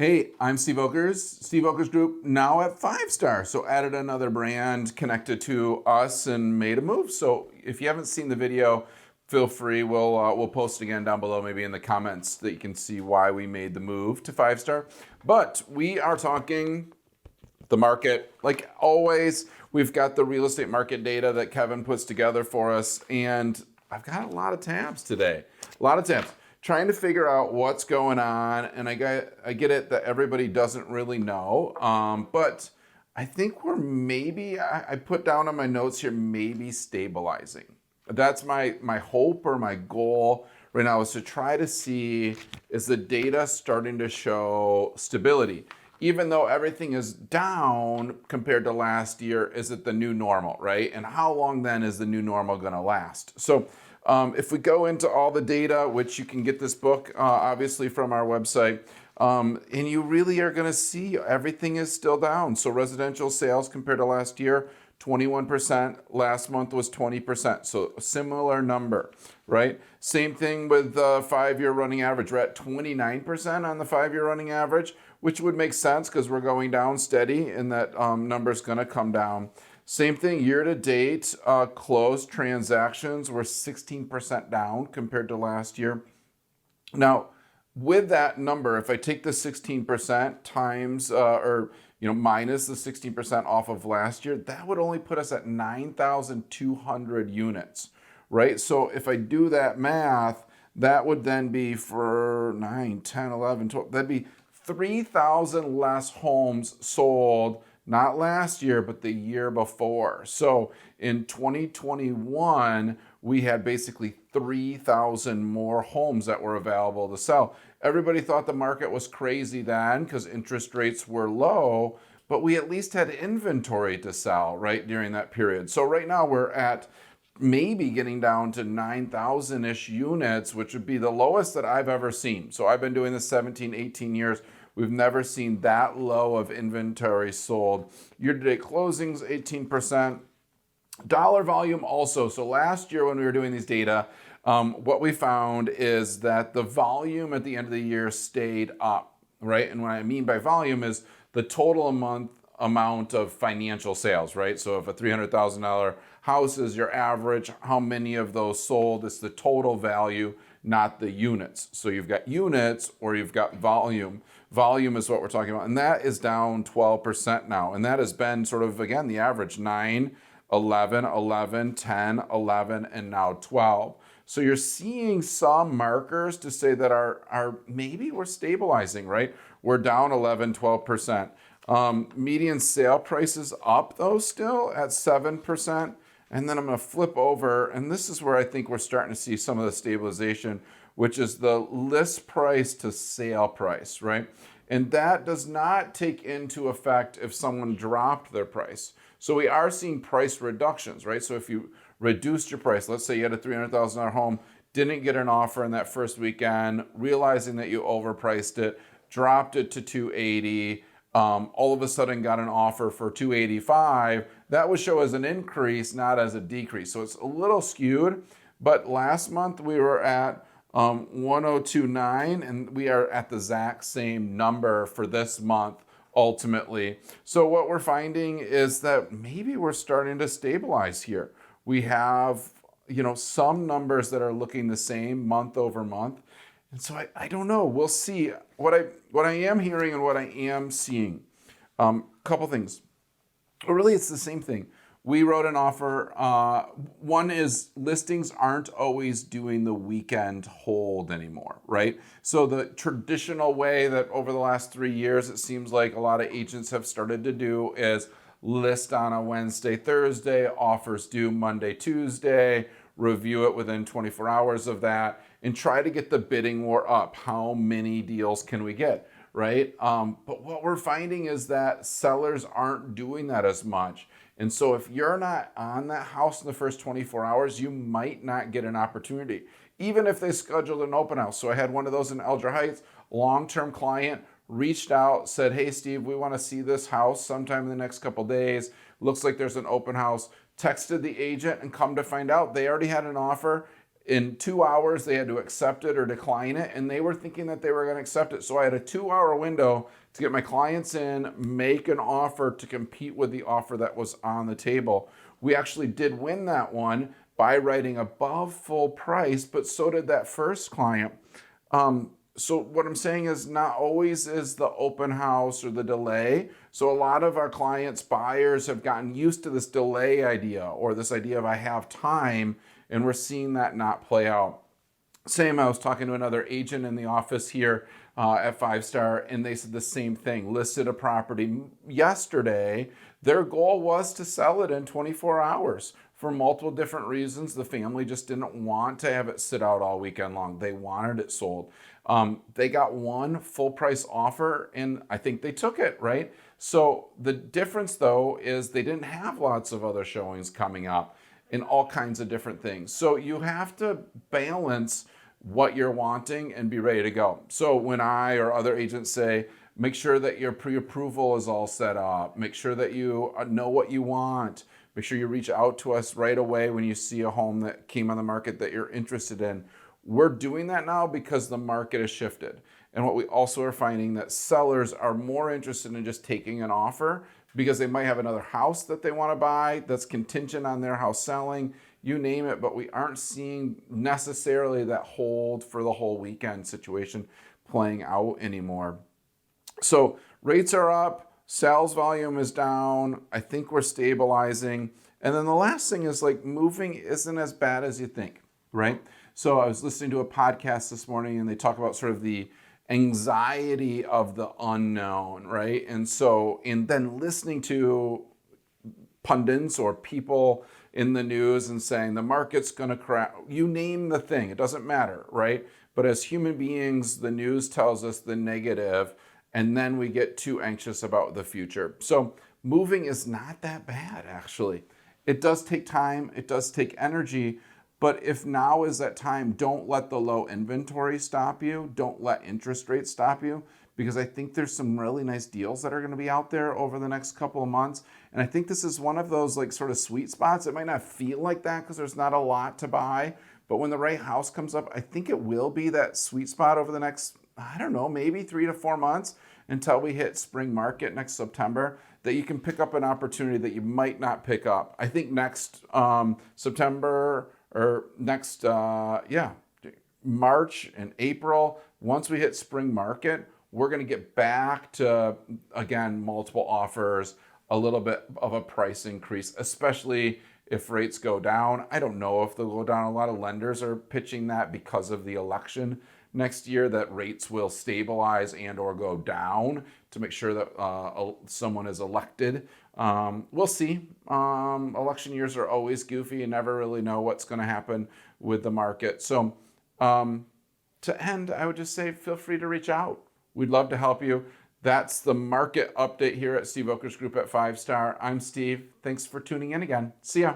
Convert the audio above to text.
Hey, I'm Steve Volkers, Steve Volkers Group, now at 5-star. So added another brand connected to us and made a move. So if you haven't seen the video, feel free. We'll post it again down below, maybe in the comments, that you can see why we made the move to 5-star. But we are talking the market. Like always, we've got the real estate market data that Kevin puts together for us. And I've got a lot of tabs today, a lot of tabs. Trying to figure out what's going on, and I get it that everybody doesn't really know, but I think we're maybe, I put down on my notes here, maybe stabilizing. That's my hope or my goal right now, is to try to see, is the data starting to show stability? Even though everything is down compared to last year, is it the new normal, right? And how long then is the new normal gonna last? So if we go into all the data, which you can get this book obviously from our website, and you really are going to see everything is still down. So residential sales compared to last year, 21%. Last month was 20%. So a similar number, right? Same thing with the 5-year running average. We're at 29% on the 5-year running average, which would make sense because we're going down steady, and that number is going to come down. Same thing, year to date, closed transactions were 16% down compared to last year. Now, with that number, if I take the 16% times, minus the 16% off of last year, that would only put us at 9,200 units, right? So if I do that math, that would then be for 9, 10, 11, 12, that'd be 3,000 less homes sold, not last year, but the year before. So in 2021, we had basically 3,000 more homes that were available to sell. Everybody thought the market was crazy then because interest rates were low, but we at least had inventory to sell, right, during that period. So right now we're at maybe getting down to 9,000-ish units, which would be the lowest that I've ever seen. So I've been doing this 17, 18 years. We've never seen that low of inventory sold. Year-to-date closings, 18%. Dollar volume also. So last year when we were doing these data, what we found is that the volume at the end of the year stayed up, right? And what I mean by volume is the total amount of financial sales, right? So if a $300,000 house is your average, how many of those sold? It's the total value, not the units. So you've got units or you've got volume. Volume is what we're talking about. And that is down 12% now. And that has been sort of, again, the average 9, 11, 11, 10, 11, and now 12. So you're seeing some markers to say that our maybe we're stabilizing, right? We're down 11, 12%. Median sale prices up though still at 7%. And then I'm going to flip over, and this is where I think we're starting to see some of the stabilization, which is the list price to sale price, right? And that does not take into effect if someone dropped their price. So we are seeing price reductions, right? So if you reduced your price, let's say you had a $300,000 home, didn't get an offer in that first weekend, realizing that you overpriced it, dropped it to $280,000, all of a sudden got an offer for $285,000, that would show as an increase, not as a decrease. So it's a little skewed, but last month we were at 1029, and we are at the exact same number for this month ultimately. So what we're finding is that maybe we're starting to stabilize here. We have, some numbers that are looking the same month over month. And so I don't know. We'll see. What I am hearing and what I am seeing, couple things. Really, it's the same thing. We wrote an offer. One is listings aren't always doing the weekend hold anymore, right? So the traditional way that over the last 3 years, it seems like a lot of agents have started to do is list on a Wednesday, Thursday, offers due Monday, Tuesday, review it within 24 hours of that, and try to get the bidding war up. How many deals can we get, right? But what we're finding is that sellers aren't doing that as much. And so if you're not on that house in the first 24 hours, you might not get an opportunity, even if they scheduled an open house. So I had one of those in Elder Heights, long-term client, reached out, said, hey, Steve, we want to see this house sometime in the next couple days. Looks like there's an open house. Texted the agent, and come to find out, they already had an offer In 2 hours, they had to accept it or decline it, and they were thinking that they were going to accept it. So I had a 2-hour window to get my clients in, make an offer to compete with the offer that was on the table. We actually did win that one by writing above full price, but so did that first client. So what I'm saying is not always is the open house or the delay. So a lot of our clients, buyers have gotten used to this delay idea or this idea of I have time, and we're seeing that not play out. Same, I was talking to another agent in the office here at 5-Star, and they said the same thing. Listed a property yesterday. Their goal was to sell it in 24 hours for multiple different reasons. The family just didn't want to have it sit out all weekend long. They wanted it sold. They got one full price offer, and I think they took it, right? So the difference, though, is they didn't have lots of other showings coming up in all kinds of different things. So you have to balance what you're wanting and be ready to go. So when I or other agents say, make sure that your pre-approval is all set up, make sure that you know what you want, make sure you reach out to us right away when you see a home that came on the market that you're interested in. We're doing that now because the market has shifted. And what we also are finding that sellers are more interested in just taking an offer because they might have another house that they want to buy that's contingent on their house selling, you name it, but we aren't seeing necessarily that hold for the whole weekend situation playing out anymore. So rates are up, sales volume is down, I think we're stabilizing. And then the last thing is like moving isn't as bad as you think, right? So I was listening to a podcast this morning and they talk about sort of the anxiety of the unknown, right? And then listening to pundits or people in the news and saying the market's going to crash, you name the thing, it doesn't matter, right? But as human beings, the news tells us the negative, and then we get too anxious about the future. So moving is not that bad, actually. It does take time, it does take energy, but if now is that time, don't let the low inventory stop you. Don't let interest rates stop you, because I think there's some really nice deals that are going to be out there over the next couple of months. And I think this is one of those like sort of sweet spots. It might not feel like that because there's not a lot to buy, but when the right house comes up, I think it will be that sweet spot over the next, I don't know, maybe 3 to 4 months until we hit spring market next September, that you can pick up an opportunity that you might not pick up. I think next September or next, March and April, once we hit spring market, we're going to get back to, again, multiple offers, a little bit of a price increase, especially if rates go down. I don't know if they'll go down. A lot of lenders are pitching that because of the election next year, that rates will stabilize and or go down to make sure that someone is elected. We'll see. Election years are always goofy. You never really know what's going to happen with the market. So to end, I would just say feel free to reach out. We'd love to help you. That's the market update here at Steve Volkers Group at 5-Star. I'm Steve. Thanks for tuning in again. See ya.